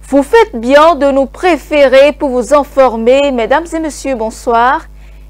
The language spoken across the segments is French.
Vous faites bien de nous préférer pour vous informer, mesdames et messieurs, bonsoir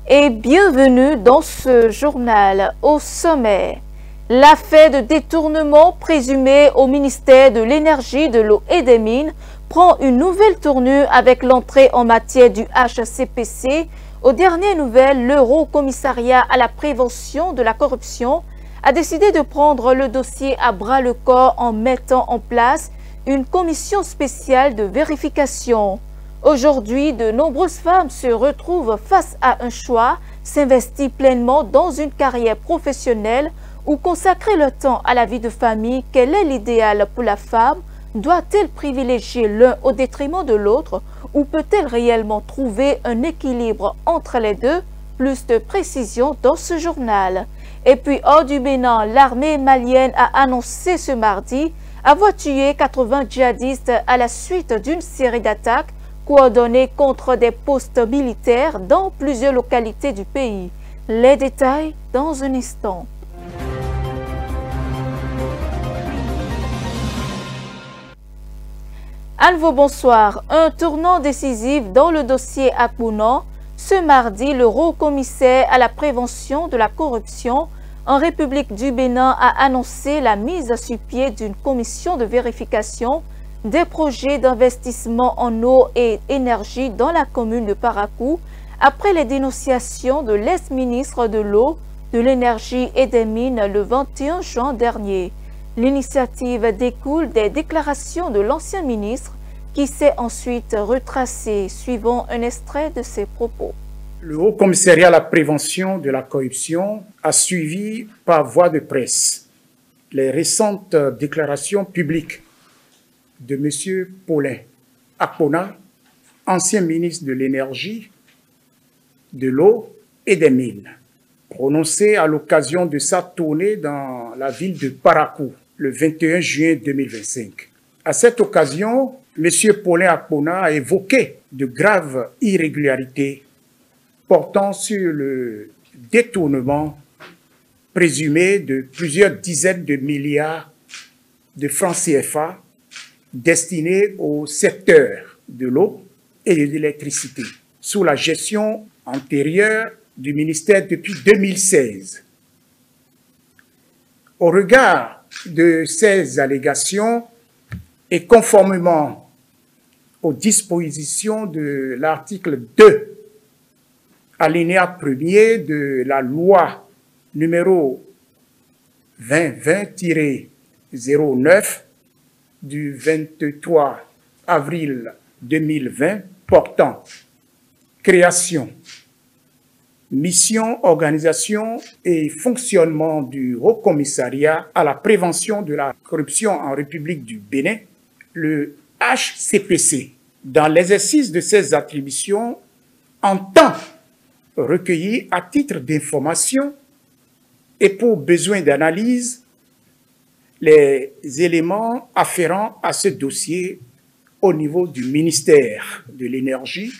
et bienvenue dans ce journal. Au sommet, l'affaire de détournement présumé au ministère de l'Énergie, de l'Eau et des Mines prend une nouvelle tournure avec l'entrée en matière du HCPC. Aux dernières nouvelles, l'Euro Commissariat à la prévention de la corruption a décidé de prendre le dossier à bras-le-corps en mettant en place une commission spéciale de vérification. Aujourd'hui, de nombreuses femmes se retrouvent face à un choix, s'investir pleinement dans une carrière professionnelle ou consacrer leur temps à la vie de famille. Quel est l'idéal pour la femme? Doit-elle privilégier l'un au détriment de l'autre ou peut-elle réellement trouver un équilibre entre les deux? Plus de précisions dans ce journal. Et puis, hors du Bénin, l'armée malienne a annoncé ce mardi avoir tué 80 djihadistes à la suite d'une série d'attaques coordonnées contre des postes militaires dans plusieurs localités du pays. Les détails dans un instant. À nouveau, bonsoir. Un tournant décisif dans le dossier Akpounan. Ce mardi, le haut-commissaire à la prévention de la corruption en République du Bénin a annoncé la mise sur pied d'une commission de vérification des projets d'investissement en eau et énergie dans la commune de Parakou après les dénonciations de l'ex-ministre de l'eau, de l'énergie et des mines le 21 juin dernier. L'initiative découle des déclarations de l'ancien ministre qui s'est ensuite retracé, suivant un extrait de ses propos. Le Haut Commissariat à la prévention de la corruption a suivi par voie de presse les récentes déclarations publiques de M. Paulin Akpona, ancien ministre de l'Énergie, de l'Eau et des Mines, prononcées à l'occasion de sa tournée dans la ville de Parakou le 21 juin 2025. À cette occasion, M. Paulin Akpona a évoqué de graves irrégularités portant sur le détournement présumé de plusieurs dizaines de milliards de francs CFA destinés au secteur de l'eau et de l'électricité, sous la gestion antérieure du ministère depuis 2016. Au regard de ces allégations et conformément aux dispositions de l'article 2 alinéa 1er de la loi numéro 2020-09 du 23 avril 2020 portant création, mission, organisation et fonctionnement du Haut Commissariat à la prévention de la corruption en République du Bénin, le HCPC, dans l'exercice de ses attributions, entend recueillir à titre d'information et pour besoin d'analyse les éléments afférents à ce dossier au niveau du ministère de l'Énergie,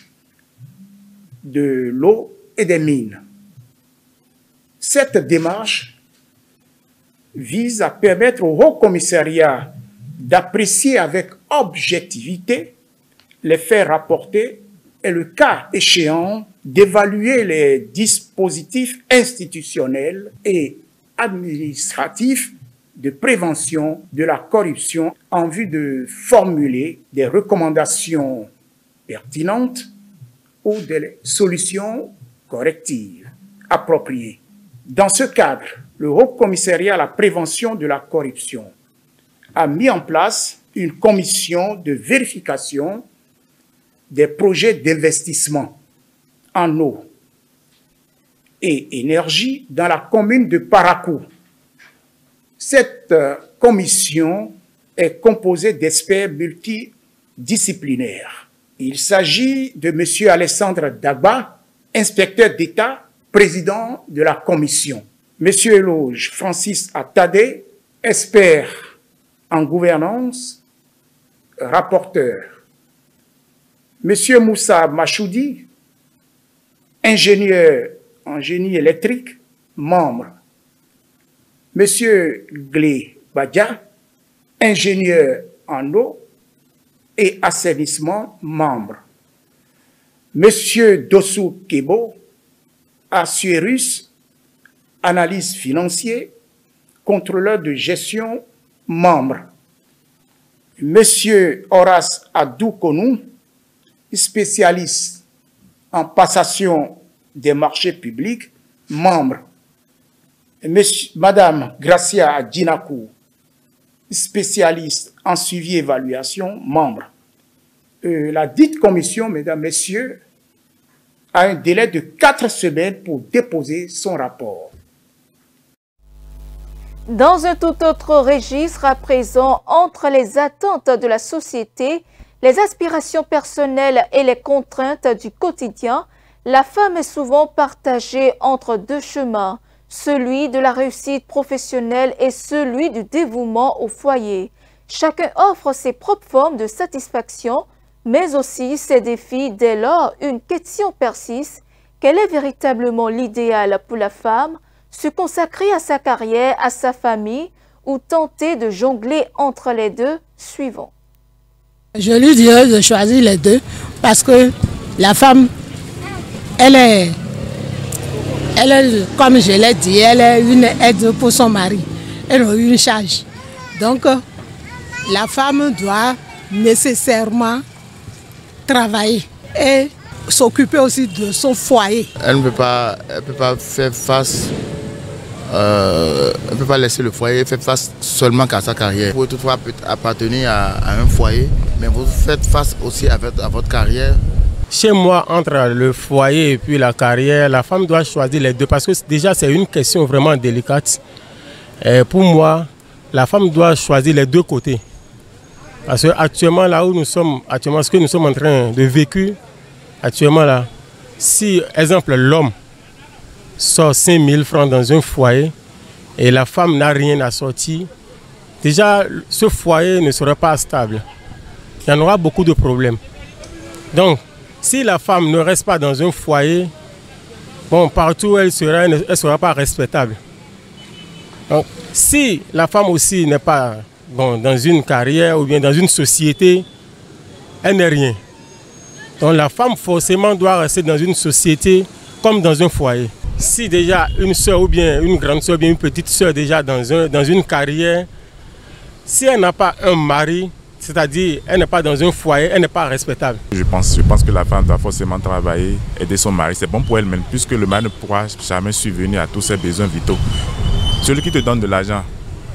de l'Eau et des Mines. Cette démarche vise à permettre au Haut Commissariat d'apprécier avec objectivité les faits rapportés et le cas échéant d'évaluer les dispositifs institutionnels et administratifs de prévention de la corruption en vue de formuler des recommandations pertinentes ou des solutions correctives appropriées. Dans ce cadre, le Haut Commissariat à la prévention de la corruption a mis en place une commission de vérification des projets d'investissement en eau et énergie dans la commune de Parakou. Cette commission est composée d'experts multidisciplinaires. Il s'agit de M. Alessandre Dagba, inspecteur d'État, président de la commission. M. Eloge Francis Attadé, expert en gouvernance, rapporteur. M. Moussa Machoudi, ingénieur en génie électrique, membre. M. Glé Badia, ingénieur en eau, et assainissement, membre. Monsieur Dossou Kebo, Assuérus, analyse financière, contrôleur de gestion, membre. Monsieur Horace Adoukonou, spécialiste en passation des marchés publics, membre. Madame Gracia Adjinakou, spécialiste en suivi et évaluation, membre. La dite commission, mesdames, messieurs, a un délai de 4 semaines pour déposer son rapport. Dans un tout autre registre, à présent, entre les attentes de la société, les aspirations personnelles et les contraintes du quotidien, la femme est souvent partagée entre deux chemins, celui de la réussite professionnelle et celui du dévouement au foyer. Chacun offre ses propres formes de satisfaction, mais aussi ses défis. Dès lors, une question persiste. Quel est véritablement l'idéal pour la femme? Se consacrer à sa carrière, à sa famille ou tenter de jongler entre les deux? Suivons. Je lui dirais de choisir les deux parce que la femme, elle est, comme je l'ai dit, elle est une aide pour son mari. Elle a une charge. Donc, la femme doit nécessairement travailler et s'occuper aussi de son foyer. Elle ne peut pas faire face, elle ne peut pas laisser le foyer faire face seulement qu'à sa carrière. Vous pouvez toutefois appartenir à un foyer, mais vous faites face aussi à votre carrière. Chez moi, entre le foyer et puis la carrière, la femme doit choisir les deux parce que déjà c'est une question vraiment délicate. Et pour moi, la femme doit choisir les deux côtés. Parce que actuellement, là où nous sommes, actuellement, ce que nous sommes en train de vécu, actuellement là, si, exemple, l'homme sort 5 000 francs dans un foyer et la femme n'a rien à sortir, déjà, ce foyer ne sera pas stable. Il y en aura beaucoup de problèmes. Donc, si la femme ne reste pas dans un foyer, bon, partout où elle ne sera pas respectable. Donc, si la femme aussi n'est pas dans une carrière ou bien dans une société, elle n'est rien. Donc la femme forcément doit rester dans une société comme dans un foyer. Si déjà une soeur ou bien une grande soeur ou bien une petite soeur déjà dans une carrière, si elle n'a pas un mari, c'est-à-dire elle n'est pas dans un foyer, elle n'est pas respectable. Je pense que la femme doit forcément travailler, aider son mari. C'est bon pour elle-même puisque le mari ne pourra jamais subvenir à tous ses besoins vitaux. Celui qui te donne de l'argent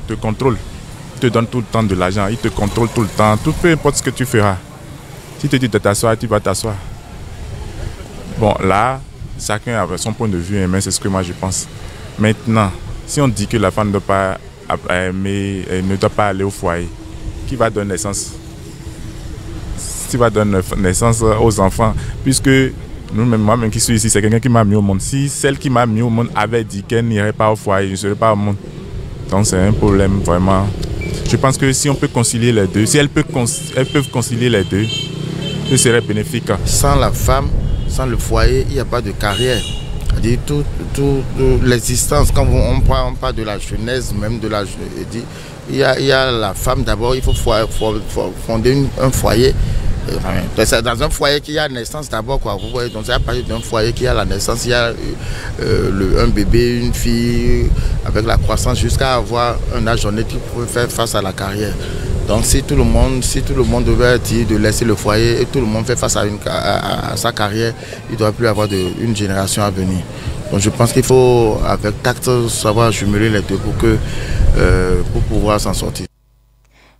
te contrôle. Il te donne tout le temps de l'argent, il te contrôle tout le temps, peu importe ce que tu feras. Si tu te dis de t'asseoir, tu vas t'asseoir. Bon, là, chacun a son point de vue, mais c'est ce que moi je pense. Maintenant, si on dit que la femme ne doit pas aimer, ne doit pas aller au foyer, qui va donner naissance? Qui va donner naissance aux enfants? Puisque moi-même qui suis ici, c'est quelqu'un qui m'a mis au monde. Si celle qui m'a mis au monde avait dit qu'elle n'irait pas au foyer, je ne serais pas au monde. Donc c'est un problème vraiment. Je pense que si on peut concilier les deux, si elles peuvent concilier les deux, ce serait bénéfique. Sans la femme, sans le foyer, il n'y a pas de carrière. C'est-à-dire toute l'existence, quand on parle de la jeunesse, même de la jeunesse, il y a la femme d'abord, il faut fonder un foyer. C'est dans un foyer qu'il y a naissance d'abord, quoi. Vous voyez, donc c'est à partir d'un foyer qu'il y a la naissance, il y a un bébé, une fille, avec la croissance jusqu'à avoir un âge honnête qui peut faire face à la carrière. Donc si tout le monde devait dire de laisser le foyer et tout le monde fait face à sa carrière, il ne doit plus avoir une génération à venir. Donc je pense qu'il faut, avec tact, savoir jumeler les deux pour pouvoir s'en sortir.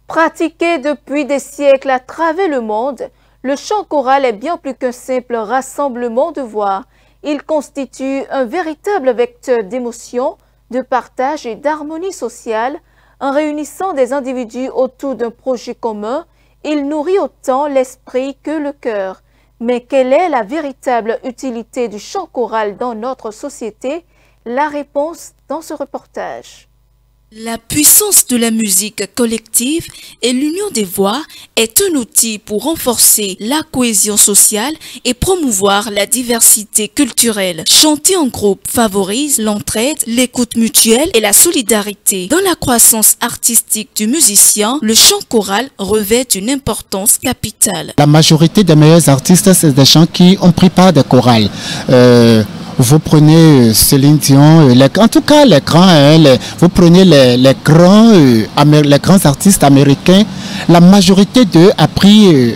Pratiqué depuis des siècles à travers le monde, le chant choral est bien plus qu'un simple rassemblement de voix. Il constitue un véritable vecteur d'émotion, de partage et d'harmonie sociale. En réunissant des individus autour d'un projet commun, il nourrit autant l'esprit que le cœur. Mais quelle est la véritable utilité du chant choral dans notre société? La réponse dans ce reportage. La puissance de la musique collective et l'union des voix est un outil pour renforcer la cohésion sociale et promouvoir la diversité culturelle. Chanter en groupe favorise l'entraide, l'écoute mutuelle et la solidarité. Dans la croissance artistique du musicien, le chant choral revêt une importance capitale. La majorité des meilleurs artistes, c'est des gens qui ont pris part des chorales. Vous prenez Céline Dion, en tout cas les grands, vous prenez les grands artistes américains, la majorité d'eux a pris,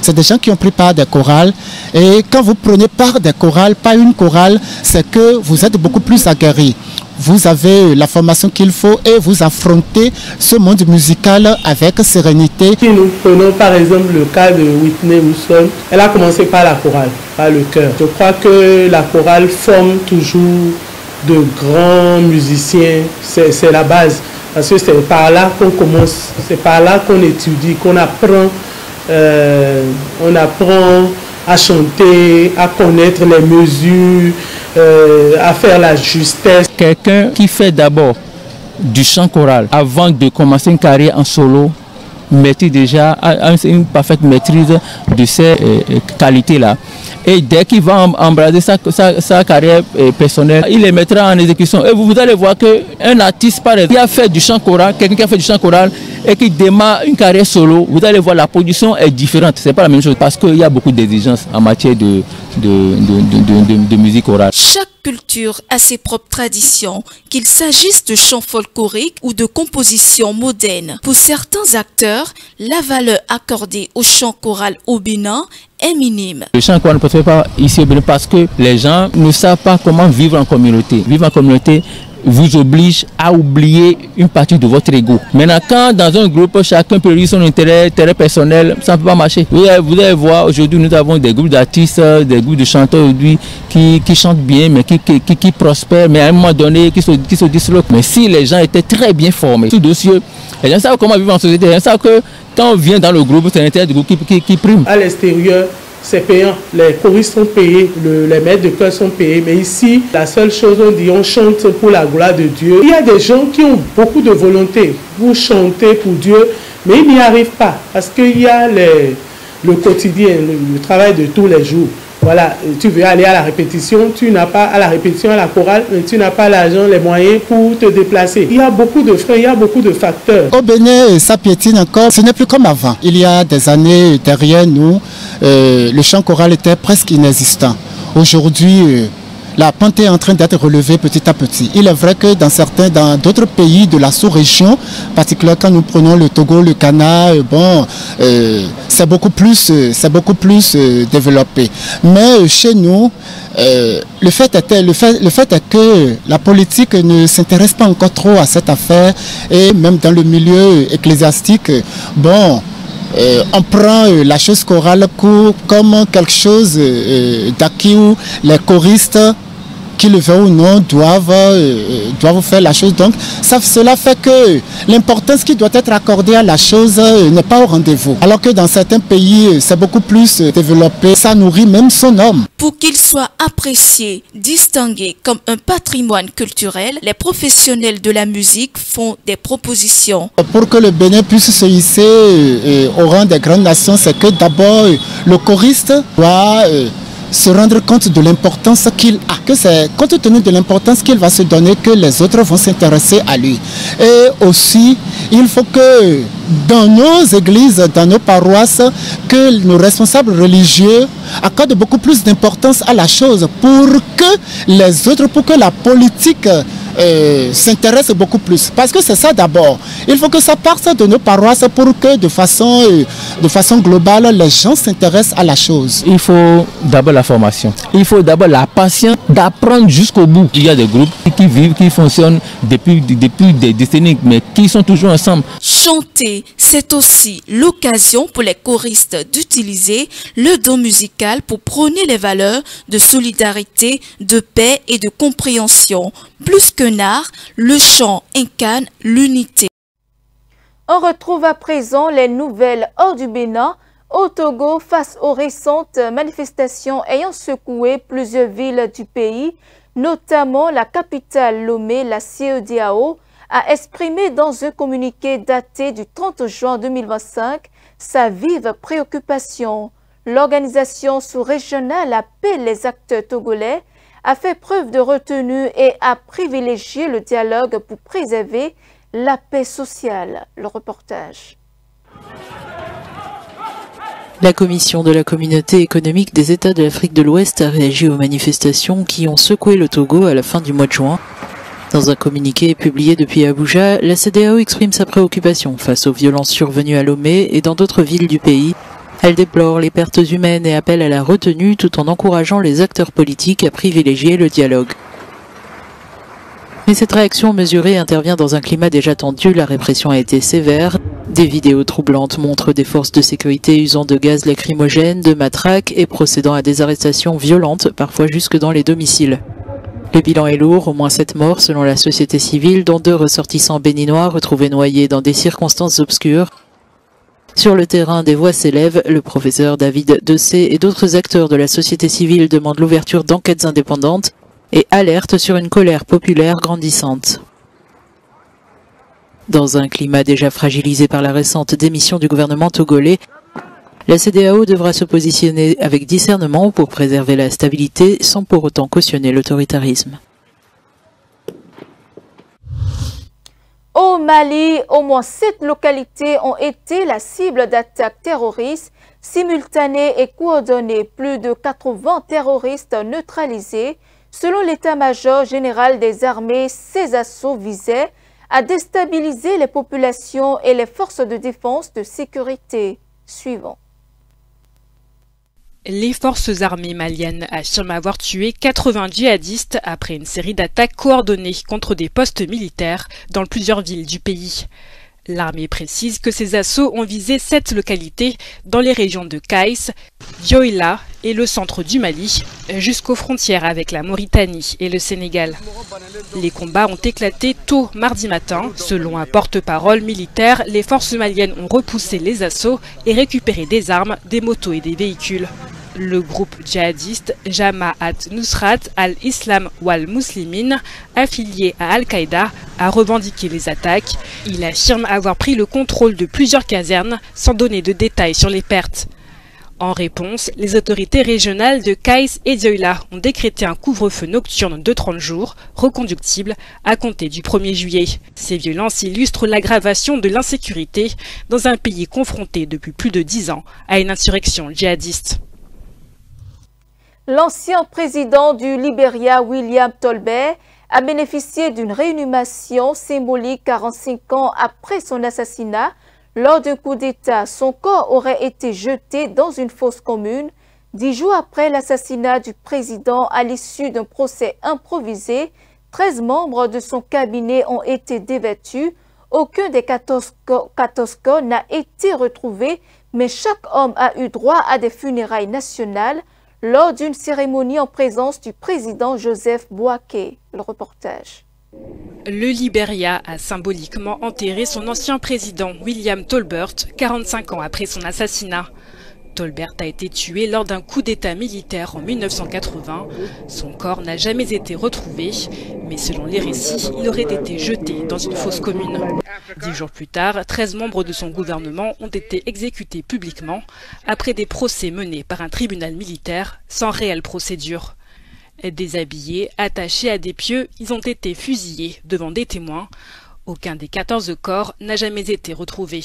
c'est des gens qui ont pris part des chorales. Et quand vous prenez part des chorales, pas une chorale, c'est que vous êtes beaucoup plus aguerris. Vous avez la formation qu'il faut et vous affrontez ce monde musical avec sérénité. Si nous prenons par exemple le cas de Whitney Houston, elle a commencé par la chorale, par le chœur. Je crois que la chorale forme toujours de grands musiciens, c'est la base. Parce que c'est par là qu'on commence, c'est par là qu'on étudie, qu'on apprend, on apprend à chanter, à connaître les mesures, à faire la justesse. Quelqu'un qui fait d'abord du chant choral avant de commencer une carrière en solo, maîtrise déjà, a une parfaite maîtrise de ces qualités-là. Et dès qu'il va embraser sa carrière personnelle, il les mettra en exécution. Et vous allez voir qu'un artiste, par exemple, qui a fait du chant choral, quelqu'un qui a fait du chant choral et qui démarre une carrière solo, vous allez voir la production est différente. C'est pas la même chose parce qu'il y a beaucoup d'exigences en matière de musique chorale. Chaque culture a ses propres traditions, qu'il s'agisse de chants folkloriques ou de compositions modernes. Pour certains acteurs, la valeur accordée au chant choral au Bénin est minime. Le chant choral ne peut se faire pas ici au Bénin parce que les gens ne savent pas comment vivre en communauté. Vivre en communauté vous oblige à oublier une partie de votre ego. Maintenant, quand dans un groupe, chacun privilégie son intérêt personnel, ça ne peut pas marcher. Vous allez voir, aujourd'hui, nous avons des groupes d'artistes, des groupes de chanteurs aujourd'hui qui chantent bien, mais qui prospèrent, mais à un moment donné, qui se disloquent. Mais si les gens étaient très bien formés, tout dossier, les gens savent comment vivre en société, les gens savent que quand on vient dans le groupe, c'est l'intérêt du groupe qui prime. À l'extérieur, c'est payant. Les choristes sont payés, les maîtres de chœur sont payés. Mais ici, la seule chose, on dit, on chante pour la gloire de Dieu. Il y a des gens qui ont beaucoup de volonté pour chanter pour Dieu, mais ils n'y arrivent pas. Parce qu'il y a le quotidien, le travail de tous les jours. Voilà, tu veux aller à la répétition, tu n'as pas à la répétition, à la chorale, mais tu n'as pas l'argent, les moyens pour te déplacer. Il y a beaucoup de frais, il y a beaucoup de facteurs. Au Bénin, ça piétine encore. Ce n'est plus comme avant. Il y a des années derrière nous, le chant choral était presque inexistant. Aujourd'hui, la pente est en train d'être relevée petit à petit. Il est vrai que dans d'autres pays de la sous-région, particulièrement quand nous prenons le Togo, le Ghana, c'est beaucoup plus développé. Mais chez nous, le fait est que la politique ne s'intéresse pas encore trop à cette affaire et même dans le milieu ecclésiastique, on prend la chose chorale comme quelque chose d'acquis où les choristes, qui le veulent ou non, doivent faire la chose. Donc cela fait que l'importance qui doit être accordée à la chose n'est pas au rendez-vous. Alors que dans certains pays, c'est beaucoup plus développé. Ça nourrit même son homme. Pour qu'il soit apprécié, distingué comme un patrimoine culturel, les professionnels de la musique font des propositions. Pour que le Bénin puisse se hisser au rang des grandes nations, c'est que d'abord le choriste doit se rendre compte de l'importance qu'il a, que c'est compte tenu de l'importance qu'il va se donner que les autres vont s'intéresser à lui. Et aussi, il faut que dans nos églises, dans nos paroisses, que nos responsables religieux accordent beaucoup plus d'importance à la chose pour que la politique s'intéresse beaucoup plus. Parce que c'est ça d'abord. Il faut que ça parte de nos paroisses pour que de façon globale, les gens s'intéressent à la chose. Il faut d'abord la formation. Il faut d'abord la patience d'apprendre jusqu'au bout. Il y a des groupes qui vivent, qui fonctionnent depuis des décennies, mais qui sont toujours ensemble. Chanter, c'est aussi l'occasion pour les choristes d'utiliser le don musical pour prôner les valeurs de solidarité, de paix et de compréhension. Plus qu'un art, le chant incarne l'unité. On retrouve à présent les nouvelles hors du Bénin au Togo face aux récentes manifestations ayant secoué plusieurs villes du pays, notamment la capitale Lomé, la CEDEAO, a exprimé dans un communiqué daté du 30 juin 2025 sa vive préoccupation. L'organisation sous-régionale appelle les acteurs togolais à faire preuve de retenue et à privilégier le dialogue pour préserver la paix sociale. Le reportage. La commission de la communauté économique des États de l'Afrique de l'Ouest a réagi aux manifestations qui ont secoué le Togo à la fin du mois de juin. Dans un communiqué publié depuis Abuja, la CEDEAO exprime sa préoccupation face aux violences survenues à Lomé et dans d'autres villes du pays. Elle déplore les pertes humaines et appelle à la retenue tout en encourageant les acteurs politiques à privilégier le dialogue. Mais cette réaction mesurée intervient dans un climat déjà tendu, la répression a été sévère. Des vidéos troublantes montrent des forces de sécurité usant de gaz lacrymogène, de matraques et procédant à des arrestations violentes, parfois jusque dans les domiciles. Le bilan est lourd, au moins 7 morts selon la société civile, dont 2 ressortissants béninois retrouvés noyés dans des circonstances obscures. Sur le terrain, des voix s'élèvent. Le professeur David Dessé et d'autres acteurs de la société civile demandent l'ouverture d'enquêtes indépendantes et alertent sur une colère populaire grandissante. Dans un climat déjà fragilisé par la récente démission du gouvernement togolais, la CEDEAO devra se positionner avec discernement pour préserver la stabilité sans pour autant cautionner l'autoritarisme. Au Mali, au moins 7 localités ont été la cible d'attaques terroristes simultanées et coordonnées. Plus de 80 terroristes neutralisés. Selon l'état-major général des armées, ces assauts visaient à déstabiliser les populations et les forces de défense de sécurité. Suivant. Les forces armées maliennes affirment avoir tué 80 djihadistes après une série d'attaques coordonnées contre des postes militaires dans plusieurs villes du pays. L'armée précise que ces assauts ont visé 7 localités dans les régions de Kaïs, Dioïla et le centre du Mali, jusqu'aux frontières avec la Mauritanie et le Sénégal. Les combats ont éclaté tôt mardi matin. Selon un porte-parole militaire, les forces maliennes ont repoussé les assauts et récupéré des armes, des motos et des véhicules. Le groupe djihadiste Jamaat Nusrat al-Islam wal-Muslimin, affilié à Al-Qaïda, a revendiqué les attaques. Il affirme avoir pris le contrôle de plusieurs casernes sans donner de détails sur les pertes. En réponse, les autorités régionales de Kaïs et Dioïla ont décrété un couvre-feu nocturne de 30 jours, reconductible, à compter du 1er juillet. Ces violences illustrent l'aggravation de l'insécurité dans un pays confronté depuis plus de 10 ans à une insurrection djihadiste. L'ancien président du Libéria, William Tolbert, a bénéficié d'une réinhumation symbolique 45 ans après son assassinat. Lors d'un coup d'État, son corps aurait été jeté dans une fosse commune. 10 jours après l'assassinat du président, à l'issue d'un procès improvisé, 13 membres de son cabinet ont été dévêtus. Aucun des 14 corps n'a été retrouvé, mais chaque homme a eu droit à des funérailles nationales lors d'une cérémonie en présence du président Joseph Boaké. Le reportage. Le Libéria a symboliquement enterré son ancien président William Tolbert 45 ans après son assassinat. Tolbert a été tué lors d'un coup d'État militaire en 1980. Son corps n'a jamais été retrouvé, mais selon les récits, il aurait été jeté dans une fosse commune. 10 jours plus tard, 13 membres de son gouvernement ont été exécutés publiquement après des procès menés par un tribunal militaire sans réelle procédure. Déshabillés, attachés à des pieux, ils ont été fusillés devant des témoins. Aucun des 14 corps n'a jamais été retrouvé.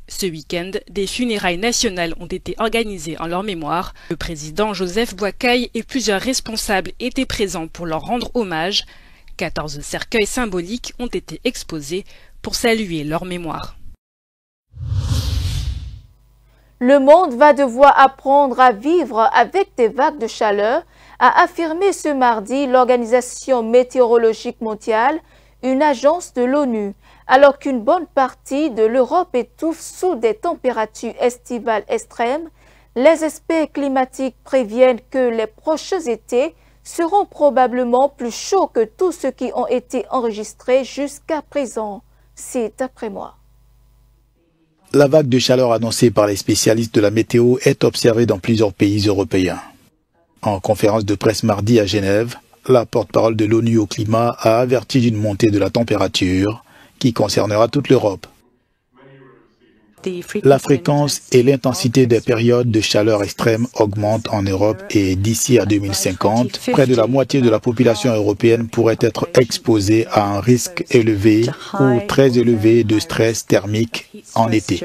Ce week-end, des funérailles nationales ont été organisées en leur mémoire. Le président Joseph Boakai et plusieurs responsables étaient présents pour leur rendre hommage. 14 cercueils symboliques ont été exposés pour saluer leur mémoire. Le monde va devoir apprendre à vivre avec des vagues de chaleur, a affirmé ce mardi l'Organisation météorologique mondiale, une agence de l'ONU. Alors qu'une bonne partie de l'Europe étouffe sous des températures estivales extrêmes, les experts climatiques préviennent que les prochains étés seront probablement plus chauds que tous ceux qui ont été enregistrés jusqu'à présent. C'est après moi. La vague de chaleur annoncée par les spécialistes de la météo est observée dans plusieurs pays européens. En conférence de presse mardi à Genève, la porte-parole de l'ONU au climat a averti d'une montée de la température qui concernera toute l'Europe. La fréquence et l'intensité des périodes de chaleur extrême augmentent en Europe et d'ici à 2050, près de la moitié de la population européenne pourrait être exposée à un risque élevé ou très élevé de stress thermique en été.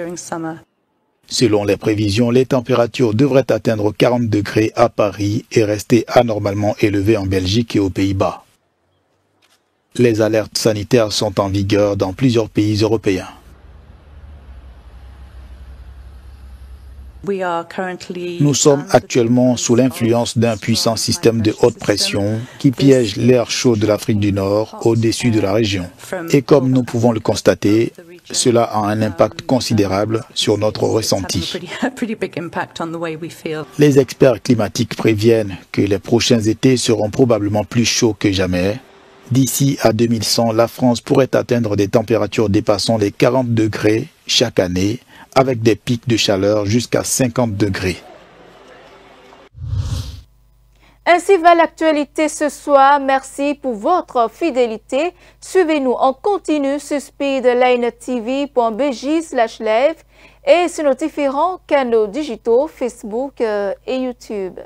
Selon les prévisions, les températures devraient atteindre 40 degrés à Paris et rester anormalement élevées en Belgique et aux Pays-Bas. Les alertes sanitaires sont en vigueur dans plusieurs pays européens. Nous sommes actuellement sous l'influence d'un puissant système de haute pression qui piège l'air chaud de l'Afrique du Nord au-dessus de la région. Et comme nous pouvons le constater, cela a un impact considérable sur notre ressenti. Les experts climatiques préviennent que les prochains étés seront probablement plus chauds que jamais. D'ici à 2100, la France pourrait atteindre des températures dépassant les 40 degrés chaque année, avec des pics de chaleur jusqu'à 50 degrés. Ainsi va l'actualité ce soir. Merci pour votre fidélité. Suivez-nous en continu sur speedlinetv.bj/live et sur nos différents canaux digitaux Facebook et YouTube.